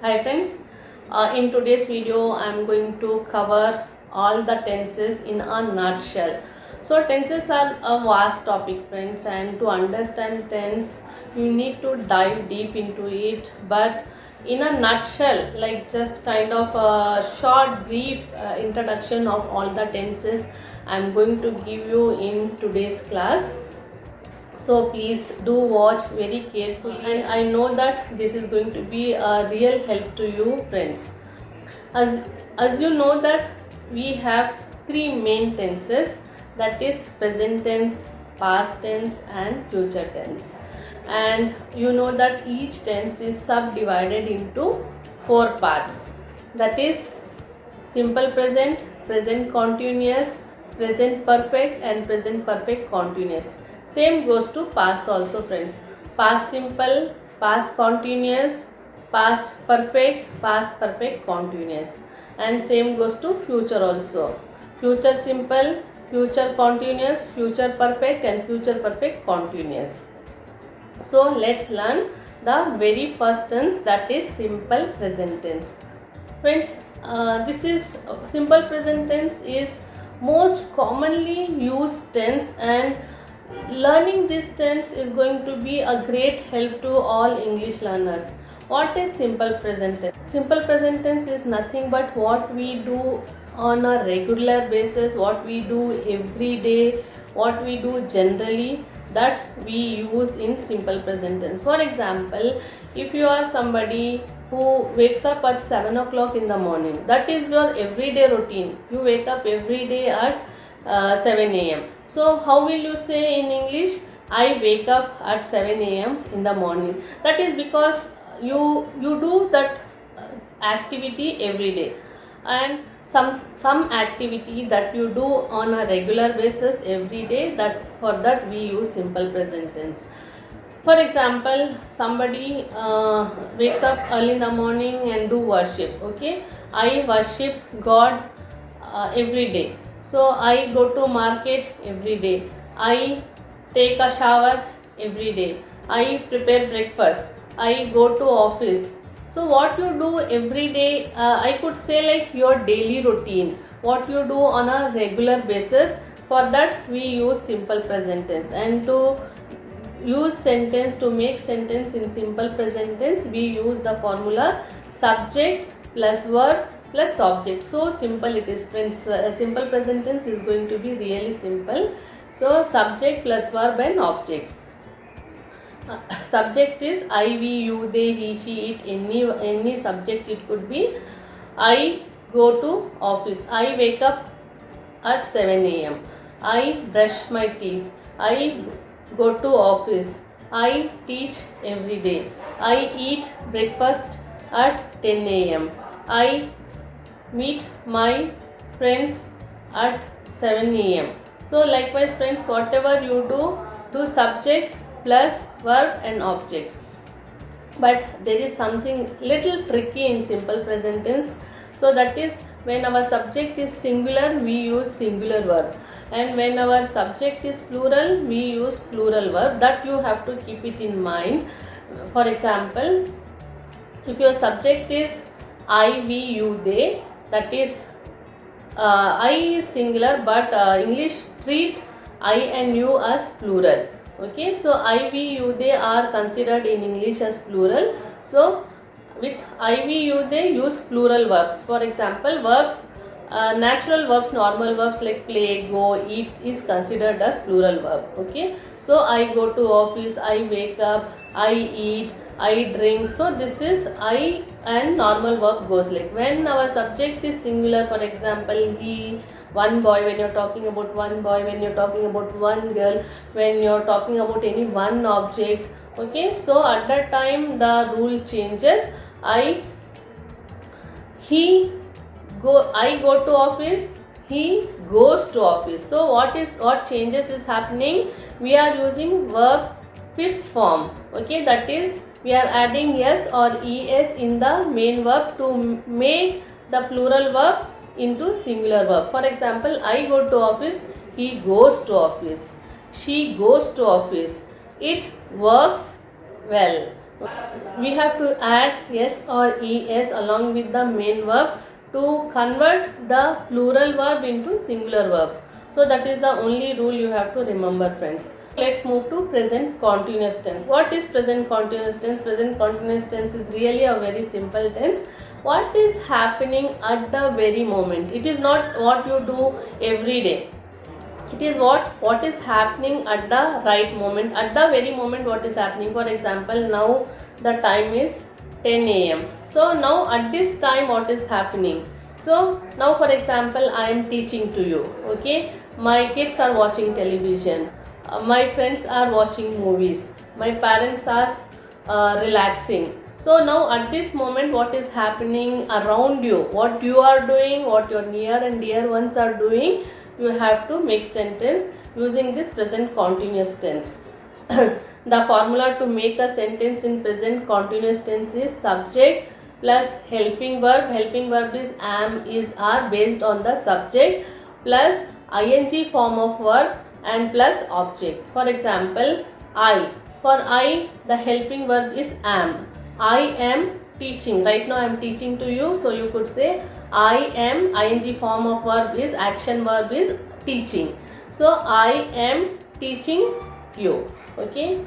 Hi friends, in today's video I am going to cover all the tenses in a nutshell. So tenses are a vast topic friends, and to understand tense you need to dive deep into it, but in a nutshell, like just kind of a short brief introduction of all the tenses I am going to give you in today's class. So please do watch very carefully, and I know that this is going to be a real help to you friends. As you know that we have three main tenses, that is present tense, past tense and future tense. And you know that each tense is subdivided into four parts, that is simple present, present continuous, present perfect and present perfect continuous. Same goes to past also friends. Past simple, past continuous, past perfect continuous. And same goes to future also. Future simple, future continuous, future perfect and future perfect continuous. So let's learn the very first tense, that is simple present tense. Friends, this is simple present tense is most commonly used tense, and learning this tense is going to be a great help to all English learners. What is simple present tense? Simple present tense is nothing but what we do on a regular basis, what we do every day, what we do generally, that we use in simple present tense. For example, if you are somebody who wakes up at 7 o'clock in the morning, that is your everyday routine. You wake up every day at 7 a.m. So how will you say in English, I wake up at 7 a.m. in the morning? That is because you do that activity every day, and some activity that you do on a regular basis every day, that for that we use simple present tense. For example, somebody wakes up early in the morning and do worship. Okay, I worship God every day. So I go to market every day, I take a shower every day, I prepare breakfast, I go to office. So what you do every day, I could say like your daily routine, what you do on a regular basis. For that we use simple present tense. And to use sentence, to make sentence in simple present tense, we use the formula subject plus verb plus object. So simple it is friends. Simple present tense is going to be really simple. So subject plus verb and object. Subject is I, we, you, they, he, she, it, any subject it could be. I go to office, I wake up at 7 a.m. I brush my teeth, I go to office, I teach every day, I eat breakfast at 10 a.m. I meet my friends at 7 a.m. So likewise friends, whatever you do subject plus verb and object. But there is something little tricky in simple present tense. So that is, when our subject is singular we use singular verb, and when our subject is plural we use plural verb. That you have to keep it in mind. For example, if your subject is I, we, you, they, that is I is singular, but English treat I and you as plural. Okay, so I, we, you, they are considered in English as plural. So with I, we, you, they use plural verbs. For example, verbs, natural verbs, normal verbs like play, go, eat is considered as plural verb. Okay, so I go to office, I wake up, I eat, I drink. So this is I, and normal verb goes like. When our subject is singular, for example, he, one boy, when you're talking about one boy, when you're talking about one girl, when you're talking about any one object. Okay, so at that time the rule changes. I go to office, he goes to office. So what changes is happening? We are using verb fifth form. Okay, that is we are adding s or es in the main verb to make the plural verb into singular verb. For example, I go to office, he goes to office, she goes to office, it works well, We have to add s or es along with the main verb to convert the plural verb into singular verb. So that is the only rule you have to remember, friends. Let's move to present continuous tense. What is present continuous tense? Present continuous tense is really a very simple tense. What is happening at the very moment? It is not what you do every day. It is what is happening at the right moment, at the very moment what is happening. For example, now the time is 10 a.m. So now at this time what is happening? So now for example, I am teaching to you, okay? My kids are watching television, my friends are watching movies, my parents are relaxing. So now at this moment what is happening around you, what you are doing, what your near and dear ones are doing, you have to make sentence using this present continuous tense. The formula to make a sentence in present continuous tense is subject plus helping verb. Helping verb is am, is, are based on the subject plus ing form of verb and plus object. For example, I. For I, the helping verb is am. I am teaching. Right now I am teaching to you. So you could say I am, ing form of verb is, action verb is teaching. So I am teaching you. Okay.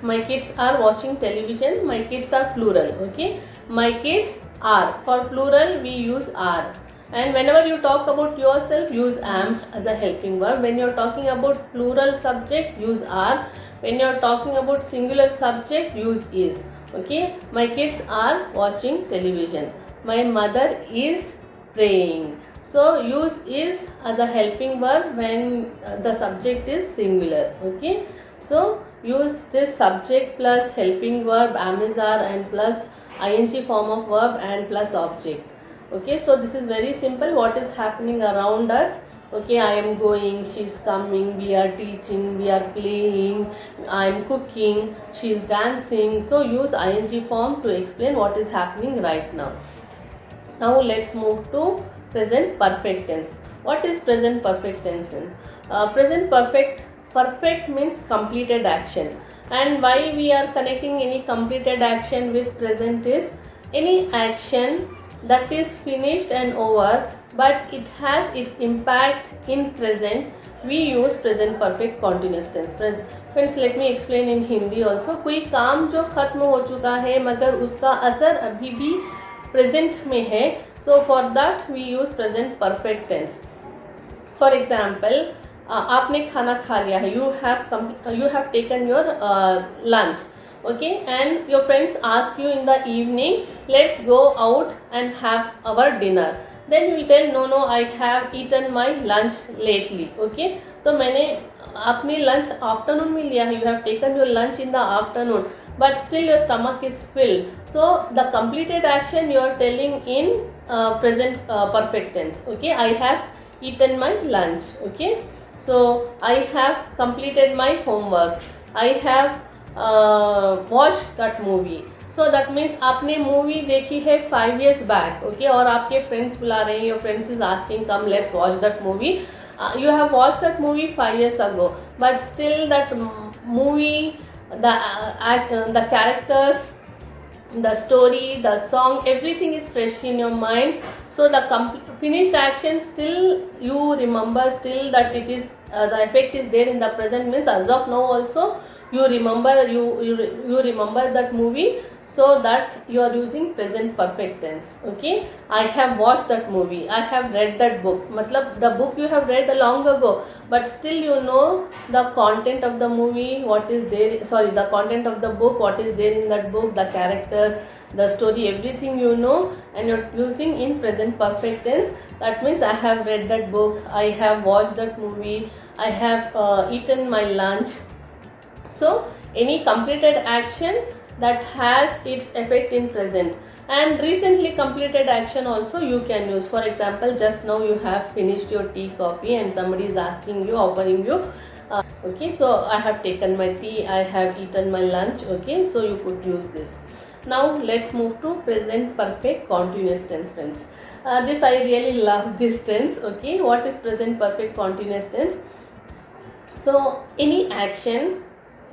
My kids are watching television. My kids are plural. Okay. My kids are. For plural we use are. And whenever you talk about yourself, use am as a helping verb. When you are talking about plural subject, use are. When you are talking about singular subject, use is. Okay. My kids are watching television. My mother is praying. So use is as a helping verb when the subject is singular. Okay. So use this subject plus helping verb, am, is, are, and plus ing form of verb and plus object. Okay. So this is very simple. What is happening around us? Okay, I am going, she is coming, we are teaching, we are playing, I am cooking, she is dancing. So use ing form to explain what is happening right now. Now let's move to present perfect tense. What is present perfect tense? Present perfect means completed action. And why we are connecting any completed action with present is any action that is finished and over, but it has its impact in present, we use present perfect continuous tense. Friends, let me explain in Hindi also. कोई काम जो खत्म हो चुका है मगर उसका असर अभी भी present में है, so for that we use present perfect tense. For example, आपने खाना खा लिया है, you have taken your lunch. Okay, and your friends ask you in the evening, let's go out and have our dinner. Then you will tell, no, I have eaten my lunch lately. Okay, तो मैंने अपनी lunch afternoon में लिया है, you have taken your lunch in the afternoon, but still your stomach is filled. So the completed action you are telling in present perfect tense. Okay, I have eaten my lunch. Okay, so I have completed my homework. I have watched that movie. So that means आपने movie देखी है 5 years back. Okay, और आपके friends बुला रहे हैं, your friends is asking come let's watch that movie. You have watched that movie 5 years ago, but still that movie, the characters, the story, the song, everything is fresh in your mind. So the finished action still you remember, still that it is the effect is there in the present, means as of now also you remember that movie, so that you are using present perfect tense. Okay, I have watched that movie, I have read that book. Matlab the book you have read long ago, but still you know the content of the movie, what is there, the content of the book, what is there in that book, the characters, the story, everything you know, and you're using in present perfect tense. That means I have read that book, I have watched that movie, I have eaten my lunch. So any completed action that has its effect in present, and recently completed action also you can use. For example, just now you have finished your tea, coffee, and somebody is asking you, offering you, okay, so I have taken my tea, I have eaten my lunch. Okay, so you could use this. Now let's move to present perfect continuous tense, friends. This I really love this tense. Okay, what is present perfect continuous tense? So any action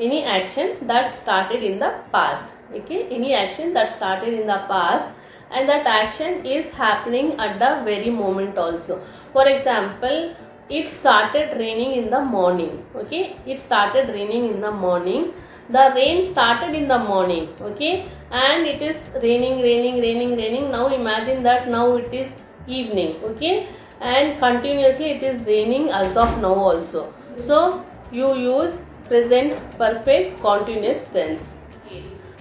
any action that started in the past. Okay, any action that started in the past, and that action is happening at the very moment also. For example, it started raining in the morning. Okay, it started raining in the morning. The rain started in the morning. Okay, and it is raining. Now imagine that now it is evening. Okay, and continuously it is raining as of now also. So you use present perfect continuous tense.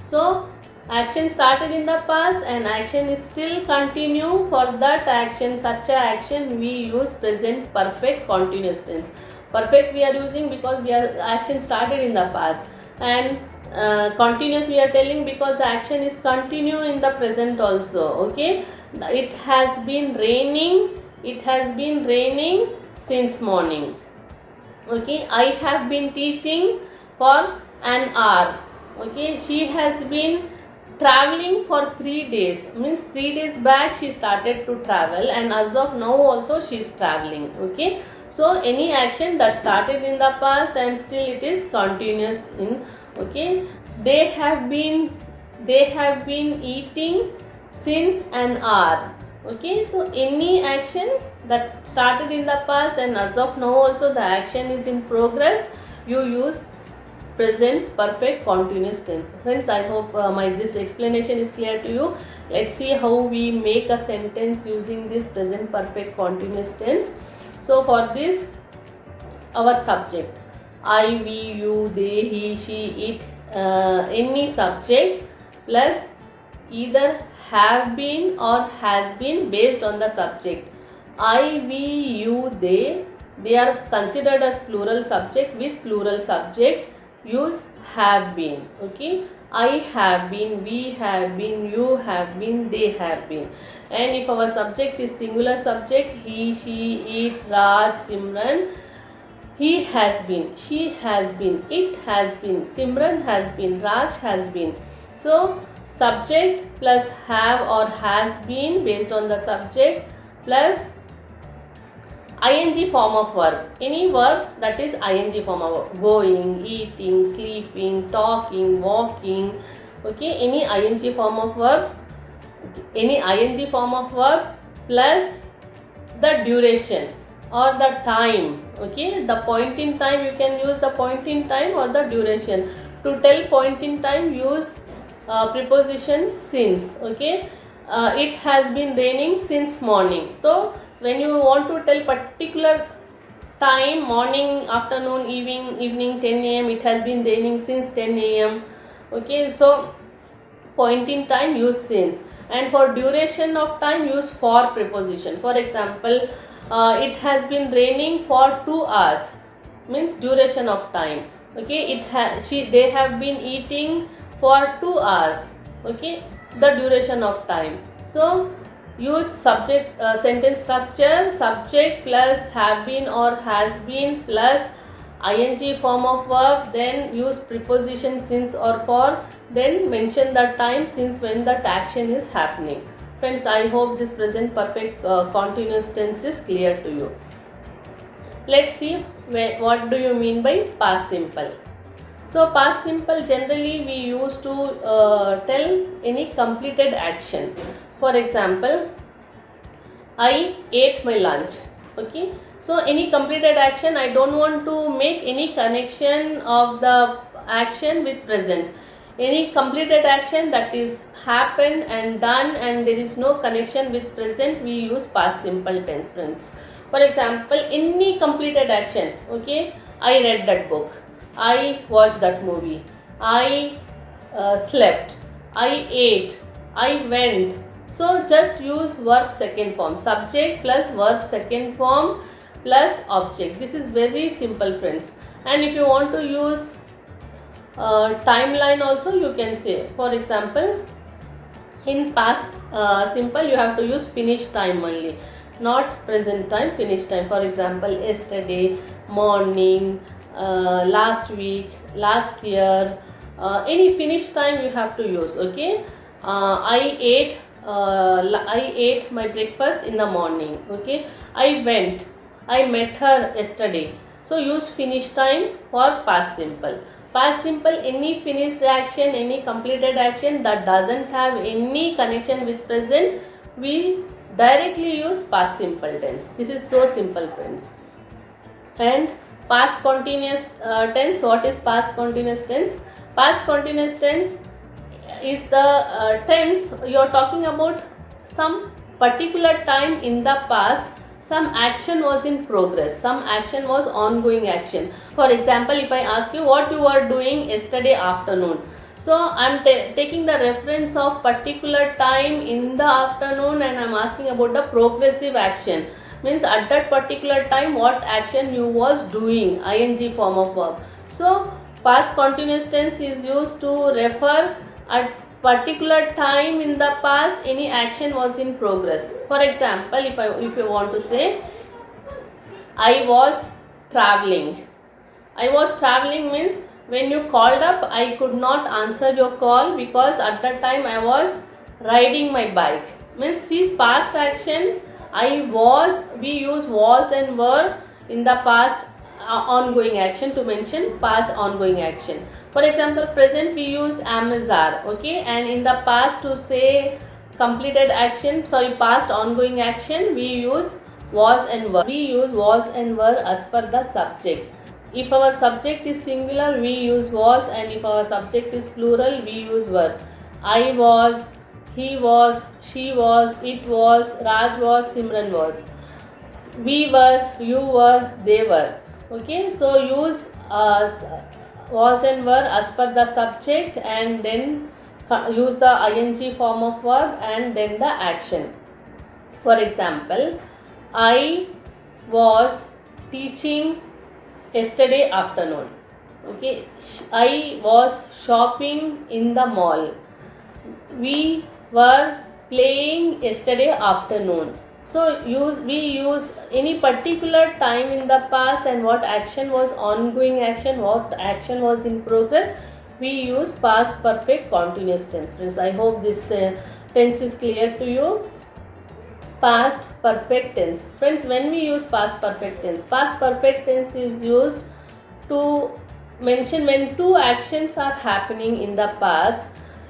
So action started in the past and action is still continue. For that action, such a action, we use present perfect continuous tense. Perfect we are using because action started in the past, and continuous we are telling because the action is continue in the present also. Okay, it has been raining. It has been raining since morning. Okay, I have been teaching for an hour. Okay, she has been traveling for 3 days, means 3 days back she started to travel, and as of now also she is traveling. Okay, so any action that started in the past and still it is continuous in. Okay, they have been eating since an hour. Okay, so any action that started in the past and as of now also the action is in progress, you use present perfect continuous tense. Friends, I hope this explanation is clear to you. Let's see how we make a sentence using this present perfect continuous tense. So for this, our subject, I, we, you, they, he, she, it, any subject plus either have been or has been based on the subject. I, we, you, they are considered as plural subject. With plural subject, use have been. Okay, I have been, we have been, you have been, they have been. And if our subject is singular subject, he, she, it, Raj, Simran, he has been, she has been, it has been, Simran has been, Raj has been. So subject plus have or has been based on the subject plus ing form of verb. Any verb that is ing form of verb. Going, eating, sleeping, talking, walking. Okay, any ing form of verb. Any ing form of verb plus the duration or the time. Okay, the point in time, you can use the point in time or the duration. To tell point in time, use preposition since. Okay, it has been raining since morning. So when you want to tell particular time, morning, afternoon, evening 10 a.m. it has been raining since 10 a.m. Okay, so point in time, use since. And for duration of time, use for preposition. For example, it has been raining for 2 hours, means duration of time. Okay, they have been eating for 2 hours. Okay, the duration of time. So use subject sentence structure, subject plus have been or has been plus ing form of verb, then use preposition since or for, then mention the time since when that action is happening. Friends, I hope this present perfect continuous tense is clear to you. Let's see what do you mean by past simple. So past simple, generally we use to tell any completed action. For example, I ate my lunch. Okay, so any completed action, I don't want to make any connection of the action with present. Any completed action that is happened and done and there is no connection with present, we use past simple tense, friends. For example, any completed action. Okay, I read that book, I watched that movie, I slept, I ate, I went. So just use verb second form, subject plus verb second form plus object. This is very simple, friends. And if you want to use timeline also, you can say. For example, in past simple, you have to use finished time only, not present time, finished time. For example, yesterday, morning, last week, last year, any finished time you have to use. Okay, I ate my breakfast in the morning. Okay, I met her yesterday. So use finished time for past simple. Past simple, any finished action, any completed action that doesn't have any connection with present, we directly use past simple tense. This is so simple, friends. And past continuous tense. What is past continuous tense? Past continuous tense is the tense you are talking about some particular time in the past. Some action was in progress, some action was ongoing action. For example, if I ask you what you were doing yesterday afternoon, so I am taking the reference of particular time in the afternoon and I am asking about the progressive action. Means at that particular time what action you was doing, ing form of verb. So past continuous tense is used to refer at particular time in the past any action was in progress. For example, if you want to say I was traveling. I was traveling means when you called up I could not answer your call because at that time I was riding my bike. Means see, past action I was, we use was and were in the past ongoing action to mention past ongoing action. For example, present we use am is are, okay, and in the past to say completed action, past ongoing action, we use was and were. We use was and were as per the subject. If our subject is singular, we use was, and if our subject is plural, we use were. I was, he was, she was, it was, Raj was, Simran was. We were, you were, they were. Okay, so use was and were as per the subject and then use the ing form of verb and then the action. For example, I was teaching yesterday afternoon. Okay, I was shopping in the mall. We were playing yesterday afternoon. So we use any particular time in the past and what action was ongoing action, what action was in progress, we use past perfect continuous tense. Friends, I hope this tense is clear to you. Past perfect tense. Friends, when we use past perfect tense is used to mention when two actions are happening in the past.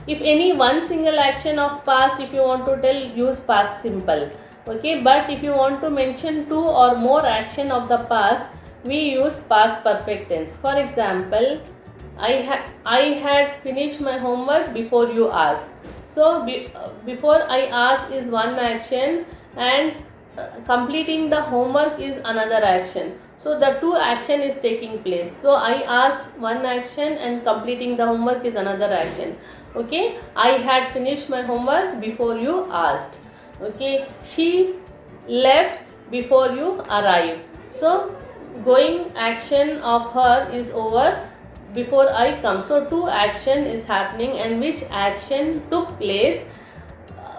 If any one single action of past, if you want to tell, use past simple. Okay, but if you want to mention two or more action of the past, we use past perfect tense. For example, I had finished my homework before you asked. So before I ask is one action and completing the homework is another action. So the two action is taking place. So I asked one action and completing the homework is another action. Okay, I had finished my homework before you asked. Okay, she left before you arrived. So going action of her is over before I come. So two action is happening and which action took place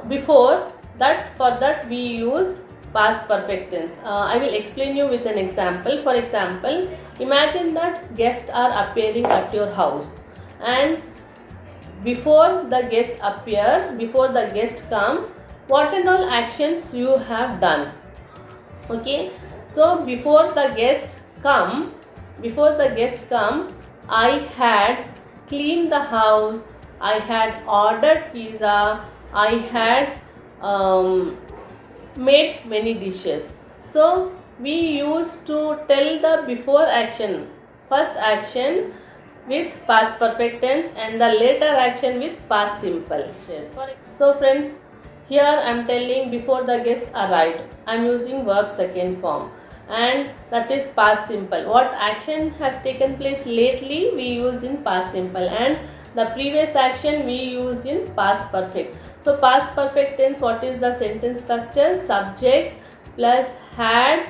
before that, for that we use past perfect tense. I will explain you with an example. For example, imagine that guests are appearing at your house and before the guest appear, before the guest come, what and all actions you have done. Okay, so before the guest come, I had cleaned the house, I had ordered pizza, I had made many dishes. So we used to tell the before action, first action with past perfect tense and the later action with past simple. Yes. So friends, here I am telling before the guest arrived, I am using verb second form and that is past simple. What action has taken place lately we use in past simple and the previous action we use in past perfect. So past perfect tense, what is the sentence structure? Subject plus had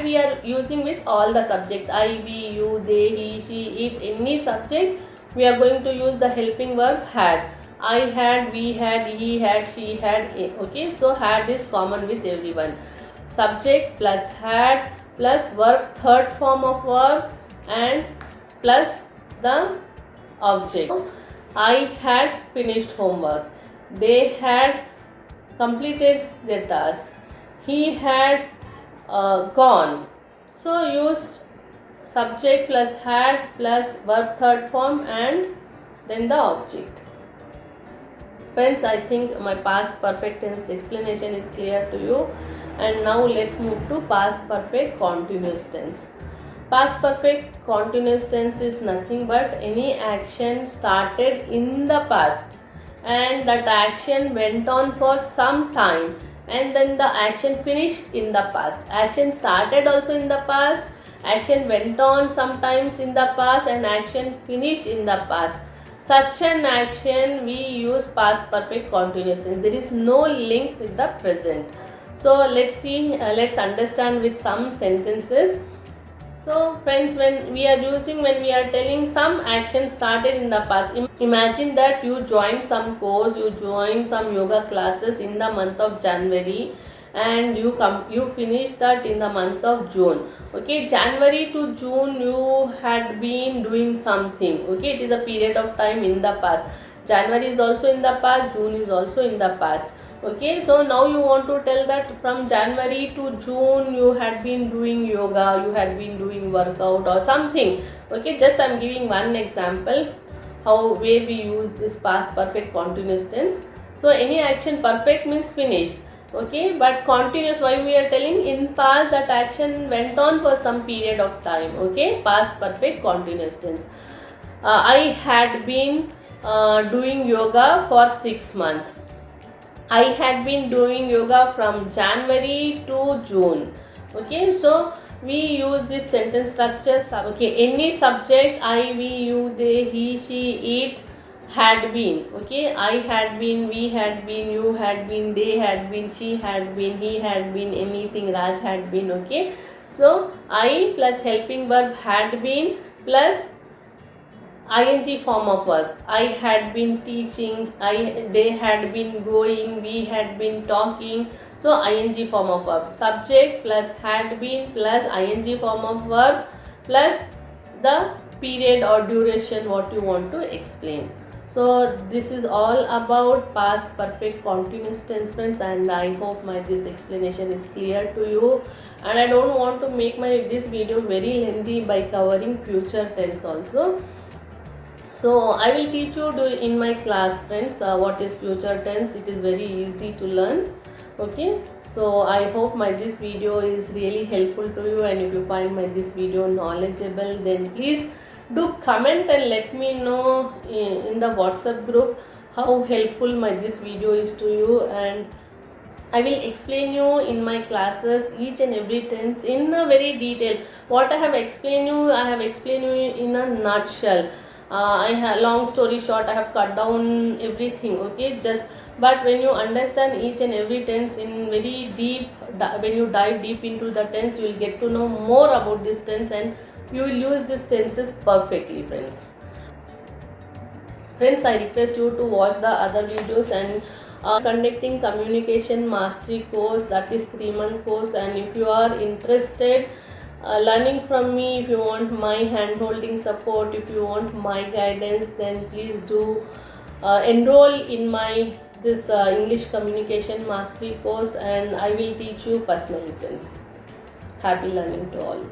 we are using with all the subject, I, we, you, they, he, she, it, any subject we are going to use the helping verb had. I had, we had, he had, she had. Okay, so had is common with everyone. Subject plus had plus verb, third form of verb and plus the object. I had finished homework. They had completed their task. He had gone. So used subject plus had plus verb third form and then the object. Friends, I think my past perfect tense explanation is clear to you. And now let's move to past perfect continuous tense. Past perfect continuous tense is nothing but any action started in the past and that action went on for some time and then the action finished in the past. Action started also in the past, action went on sometimes in the past and action finished in the past. Such an action we use past perfect continuous tense. There is no link with the present. So let's see, let's understand with some sentences. So friends, when we are telling some action started in the past, imagine that you joined some course, you joined some yoga classes in the month of January and you finished that in the month of June. Okay, January to June you had been doing something. Okay, it is a period of time in the past. January is also in the past, June is also in the past. Okay, so now you want to tell that from January to June you had been doing yoga, you had been doing workout or something. Okay, just I am giving one example where we use this past perfect continuous tense. So any action, perfect means finished. Okay, but continuous, why we are telling in past that action went on for some period of time. Okay, past perfect continuous tense. I had been doing yoga for 6 months. I had been doing yoga from January to June. Okay, so we use this sentence structure. Okay, any subject, I, we, you, they, he, she, it, had been. Okay, I had been, we had been, you had been, they had been, she had been, he had been, anything, Raj had been. Okay, so I plus helping verb had been plus ing form of verb. I had been teaching, they had been going, we had been talking. So ing form of verb. Subject plus had been plus ing form of verb plus the period or duration what you want to explain. So this is all about past perfect continuous tense, friends, and I hope this explanation is clear to you. And I don't want to make this video very lengthy by covering future tense also. So I will teach you in my class, friends, what is future tense. It is very easy to learn. Okay, so I hope this video is really helpful to you, and if you find this video knowledgeable, then please do comment and let me know in the WhatsApp group how helpful this video is to you, and I will explain you in my classes each and every tense in a very detail. What I have explained you in a nutshell. I have, long story short, I have cut down everything. Okay, but when you understand each and every tense in very deep, when you dive deep into the tense, you will get to know more about this tense and you will use these tenses perfectly, friends. Friends, I request you to watch the other videos, and conducting communication mastery course, that is 3-month course, and if you are interested learning from me, if you want my hand-holding support, if you want my guidance, then please do enroll in this English communication mastery course, and I will teach you personally, friends. Happy learning to all.